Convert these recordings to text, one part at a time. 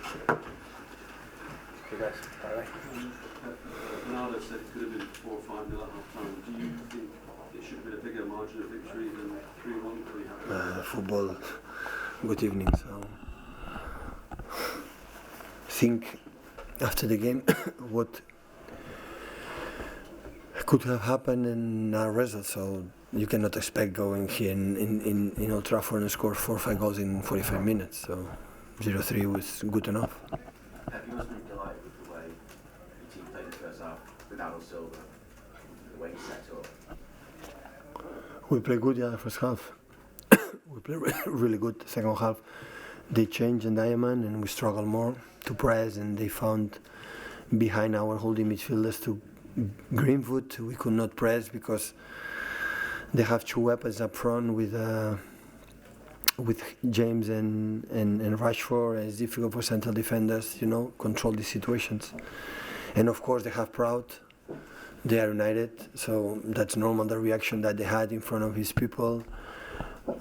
Okay, guys. Bye. Ronaldo said it could have been 4 or 5 nil at half time. Do you think it should have been a bigger margin of victory than 3-1? Football. Good evening. So, think after the game what could have happened in our results. So you cannot expect going here in Old Trafford and score 4 or 5 goals in 45 minutes. So 0-3 was good enough. Pep, you must have been delighted with the way your team played in the first half without Silva, the way you set up. We played good, the first half. We played really good the second half. They changed the diamond and we struggled more to press, and they found behind our holding midfielders to Greenwood. We could not press because they have 2 weapons up front with James and Rashford. It's difficult for central defenders, control these situations. And of course they have Proud. They are united, so that's normal, the reaction that they had in front of his people.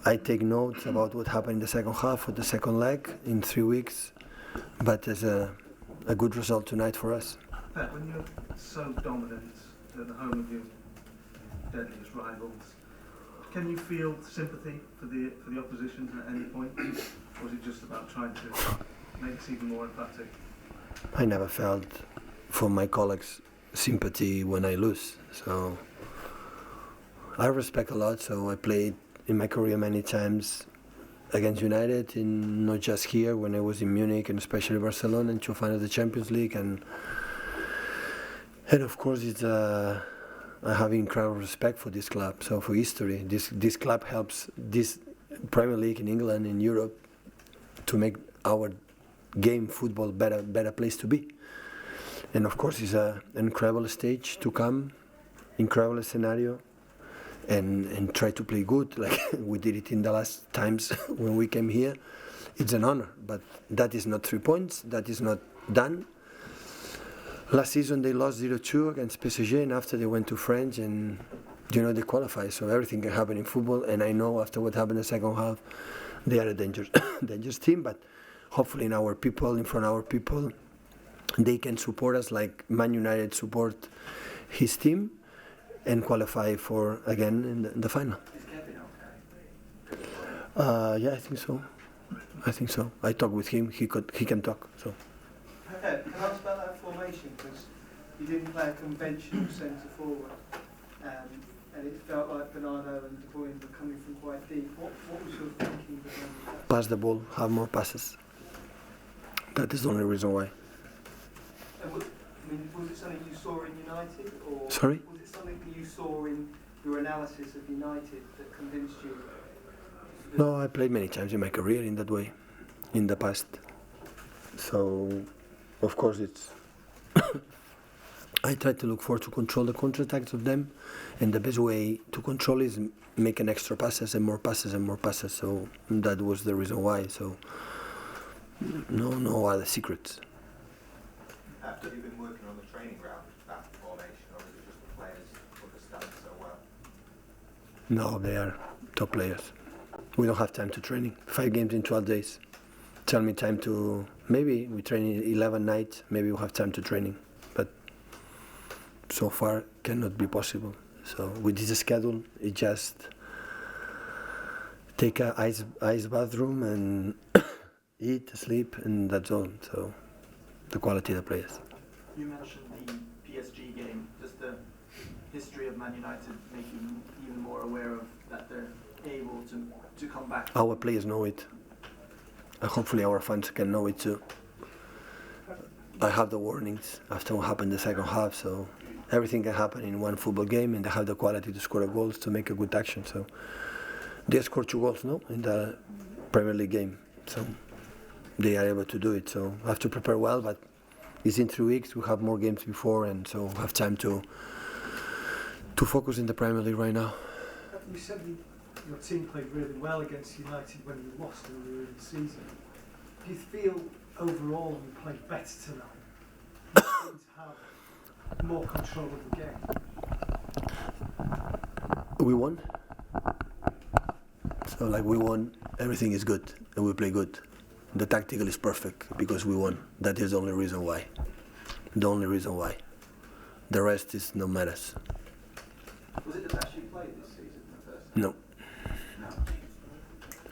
I take notes about what happened in the second half or the second leg in 3 weeks, but there's a good result tonight for us. Pep, when you're so dominant at the home of your deadliest rivals, can you feel sympathy for the opposition at any point, or is it just about trying to make this even more emphatic? I never felt for my colleagues sympathy when I lose, so I respect a lot. So I played in my career many times against United, not just here when I was in Munich and especially Barcelona and 2 finals of the Champions League, and of course I have incredible respect for this club. So for history, this club helps this Premier League in England, in Europe, to make our game football better place to be. And of course it's an incredible stage to come, incredible scenario, and try to play good like we did it in the last times when we came here. It's an honor, but that is not 3 points, that is not done. Last season they lost 0-2 against PSG, and after they went to France and they qualified. So everything can happen in football, and I know after what happened in the second half, they are a dangerous team, but hopefully in front of our people, they can support us like Man United support his team and qualify for again in the final. Is Kevin okay? Yeah, I think so. I talked with him. He can talk. So. Can I ask about that formation? Because you didn't play a conventional centre forward, and it felt like Bernardo and De Bruyne were coming from quite deep. What was your thinking behind that? Pass the ball, have more passes. That is the only reason why. Was it something you saw in United, or Sorry? was it something that you saw in your analysis of United that convinced you? No, I played many times in my career in that way, in the past. So, of course, it's. I try to look forward to control the counterattacks of them, and the best way to control is make an extra passes and more passes and more passes. So that was the reason why. So no other secrets. Have you been working on the training ground, that formation, or is it just the players understand so well? No, they are top players. We don't have time to training. 5 games in 12 days. Tell me time to, maybe we train 11 nights, maybe we'll have time to training. But so far cannot be possible. So with this schedule, it just take a ice bathroom and eat, sleep, and that's all. So the quality of the players. You mentioned the PSG game. Does the history of Man United make you even more aware of that they're able to come back? Our players know it. And hopefully our fans can know it too. I have the warnings after what happened in the second half, so everything can happen in one football game, and they have the quality to score goals to make a good action. So they scored 2 goals, in the Premier League game. So they are able to do it. So I have to prepare well, but it's in 3 weeks. We have more games before, and so we have time to focus in the Premier League right now. You said your team played really well against United when you lost earlier in the season. Do you feel overall you played better tonight? You seem to have more control of the game. We won. So we won, everything is good, and we play good. The tactical is perfect because we won. That is the only reason why. The only reason why. The rest is no matters. Was it the best you played this season, the first time? No. No.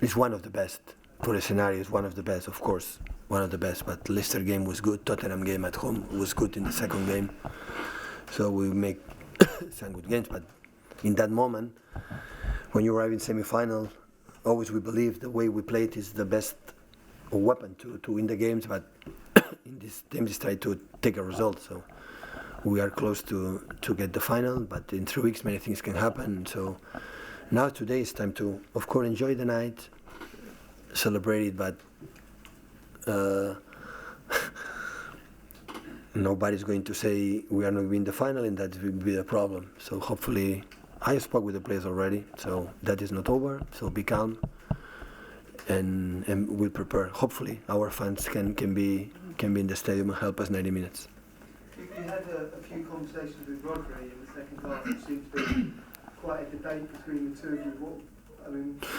It's one of the best. For a scenario, it's one of the best, of course. One of the best. But Leicester game was good. Tottenham game at home was good in the second game. So we make some good games. But in that moment, when you arrive in semi-final, always we believe the way we played is the best weapon to win the games. But in this team, just try to take a result. So we are close to get the final. But in 3 weeks, many things can happen. So now today it's time to, of course, enjoy the night, celebrate it, but nobody's going to say we are not winning the final, and that will be the problem. So hopefully, I spoke with the players already, so that is not over. So be calm, and we'll prepare. Hopefully, our fans can be in the stadium and help us 90 minutes. You had a few conversations with Rodri in the second half. It seemed to be quite a debate between the two of you.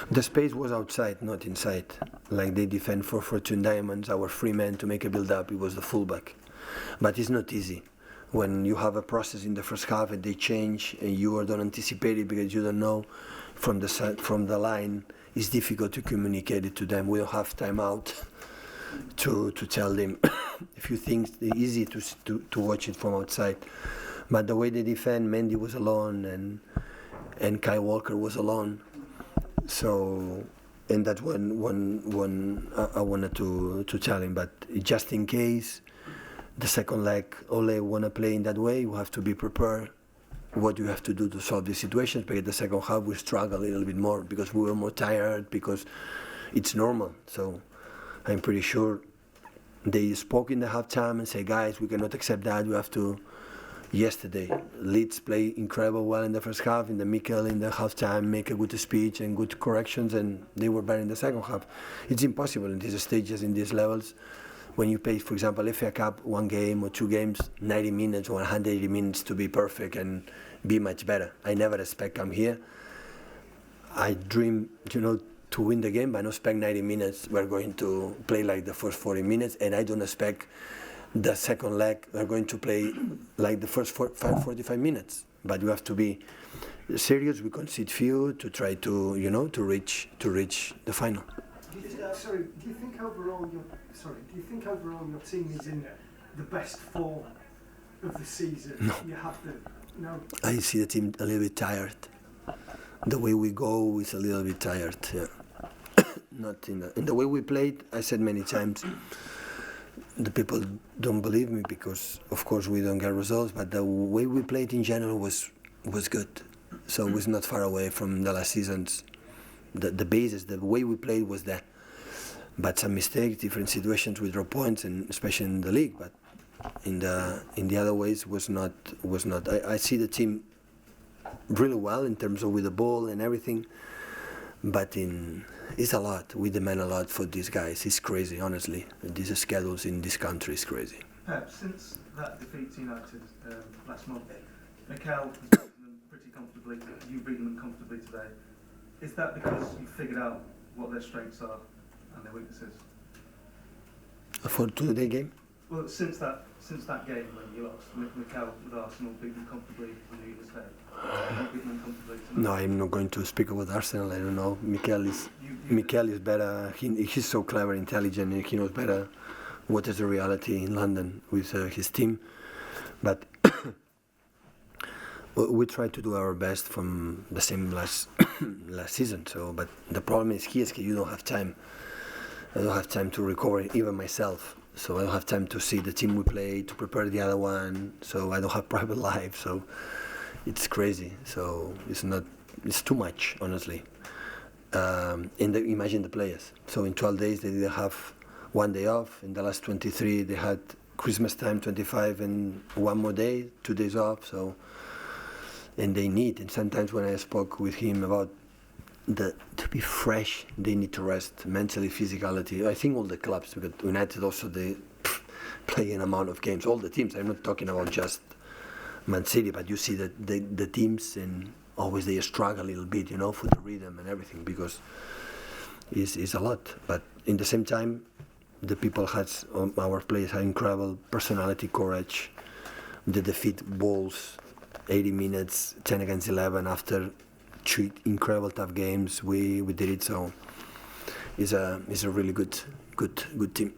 The space was outside, not inside. Like they defend for Fortune Diamonds, our free man to make a build-up, it was the fullback. But it's not easy. When you have a process in the first half and they change and you don't anticipate it because you don't know from the line, it's difficult to communicate it to them. We don't have time out to tell them a few things. It's easy to watch it from outside. But the way they defend, Mendy was alone and Kyle Walker was alone. So, and that's when I wanted to tell him, but just in case the second leg Ole wanna play in that way, you have to be prepared what you have to do to solve these situations. But in the second half we struggle a little bit more because we were more tired, because it's normal. So I'm pretty sure they spoke in the halftime and say, guys, we cannot accept that, we have to. Yesterday, Leeds play incredible well in the first half. In the Mikel, in the halftime, make a good speech and good corrections, and they were better in the second half. It's impossible in these stages, in these levels, when you play, for example, FA Cup, 1 game or 2 games, 90 minutes or 180 minutes to be perfect and be much better. I never expect I'm here. I dream, to win the game, but I don't expect 90 minutes. We're going to play like the first 40 minutes, and I don't expect the second leg we're going to play like the first 45 minutes. But you have to be serious. We concede few to try to reach the final. Do you think overall your team is in the best form of the season? No. You have to. No. I see the team a little bit tired. The way we go is a little bit tired. Yeah. Not in the way we played. I said many times. The people don't believe me because, of course, we don't get results. But the way we played in general was good. So it was not far away from the last seasons. The basis, the way we played was there. But some mistakes, different situations, we draw points, and especially in the league. But in the other ways was not. I see the team really well in terms of with the ball and everything. But it's a lot. We demand a lot for these guys. It's crazy, honestly. These schedules in this country is crazy. Pep, since that defeat to United last month, Mikel has beaten them pretty comfortably. You've beaten them comfortably today. Is that because you've figured out what their strengths are and their weaknesses? For today's game? Well, since that game when you lost, Mikel with Arsenal beat them comfortably on New Year's Day. You beat them comfortably tonight. No, I'm not going to speak about Arsenal. I don't know. Mikel is better. He's so clever, intelligent, and he knows better what is the reality in London with his team. But we try to do our best from the same last season. So, but the problem is here, you don't have time. I don't have time to recover, even myself. So I don't have time to see the team we play, to prepare the other one. So I don't have private life. So it's crazy. So it's too much, honestly. Imagine the players. So in 12 days they didn't have 1 day off. In the last 23 they had Christmas time 25 and 1 more day, 2 days off. So, and they need. And sometimes when I spoke with him about to be fresh, they need to rest mentally, physicality. I think all the clubs, because United also they play an amount of games. All the teams. I'm not talking about just Man City, but you see that the teams and always they struggle a little bit, for the rhythm and everything because it's a lot. But in the same time, the people has our players have incredible personality, courage. The defeat Wolves, 80 minutes, 10 against 11 after 3 incredible tough games. We did it. So it's a really good team.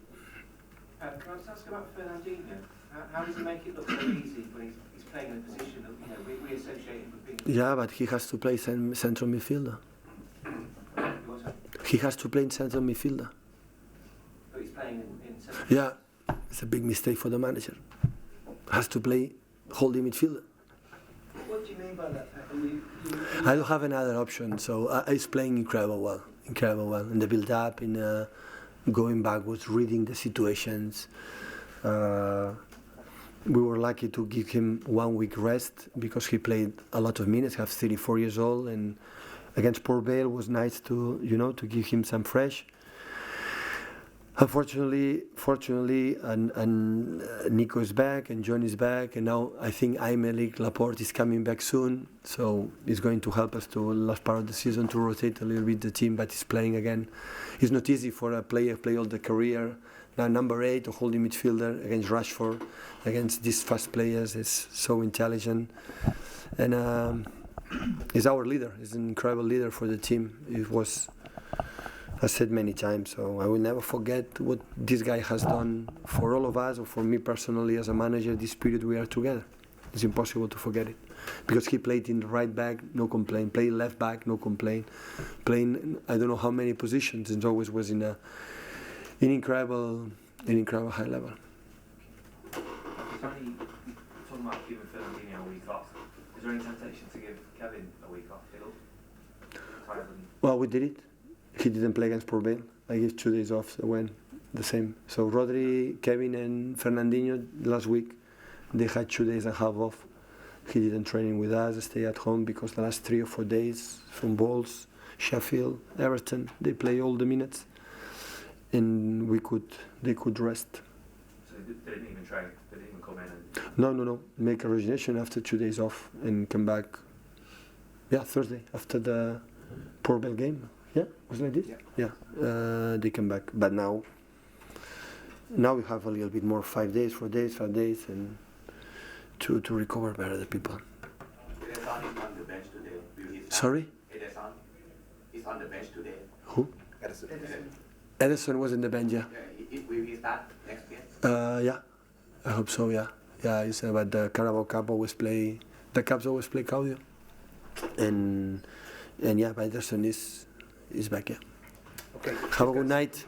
Can I just ask about Fernandinho? How does he make it look so easy when he's playing in a position that we associate him with being? Yeah, but he has to play central midfielder. He has to play in central midfielder. But he's playing in central. Yeah, it's a big mistake for the manager. Has to play holding midfielder. What do you mean by that, Pep? I don't have another option, so he's playing incredible well. In the build-up, in going backwards, reading the situations. We were lucky to give him 1 week rest because he played a lot of minutes. He's 34 years old, and against Port Vale was nice to to give him some fresh. Fortunately, and Nico is back, and John is back, and now I think Aymeric Laporte is coming back soon, so it's going to help us to last part of the season to rotate a little bit the team, but he's playing again. It's not easy for a player play all the career. Now number 8, a holding midfielder against Rashford, against these fast players, is so intelligent, and he's our leader. He's an incredible leader for the team. It was. I said many times, so I will never forget what this guy has done for all of us, or for me personally as a manager, this period we are together. It's impossible to forget it. Because he played in the right back, no complaint. Played left back, no complaint. Playing, I don't know how many positions, and always was in an incredible high level. Is there any, talking about giving Fernandinho a week off, is there any temptation to give Kevin a week off? Well, we did it. He didn't play against Port Vale. I gave 2 days off, so when the same. So Rodri, Kevin, and Fernandinho last week, they had 2 days and a half off. He didn't training with us, stay at home because the last 3 or 4 days from Wolves, Sheffield, Everton, they play all the minutes, and they could rest. So they didn't even train. They didn't even come in. No. Make a resignation after 2 days off and come back. Yeah, Thursday after the Port Vale game. Yeah, was it like this? Yeah. They come back, but now we have a little bit more, 5 days, 4 days, and to recover better the people. Ederson is on the bench today. Sorry? Ederson is on the bench today. Who? Ederson was in the bench, yeah. Will he start next game? Yeah, I hope so. Yeah. It's about the Carabao Cup always play. The Cups always play Claudio, and yeah, but Ederson is back. Yeah. Okay. Have a good night.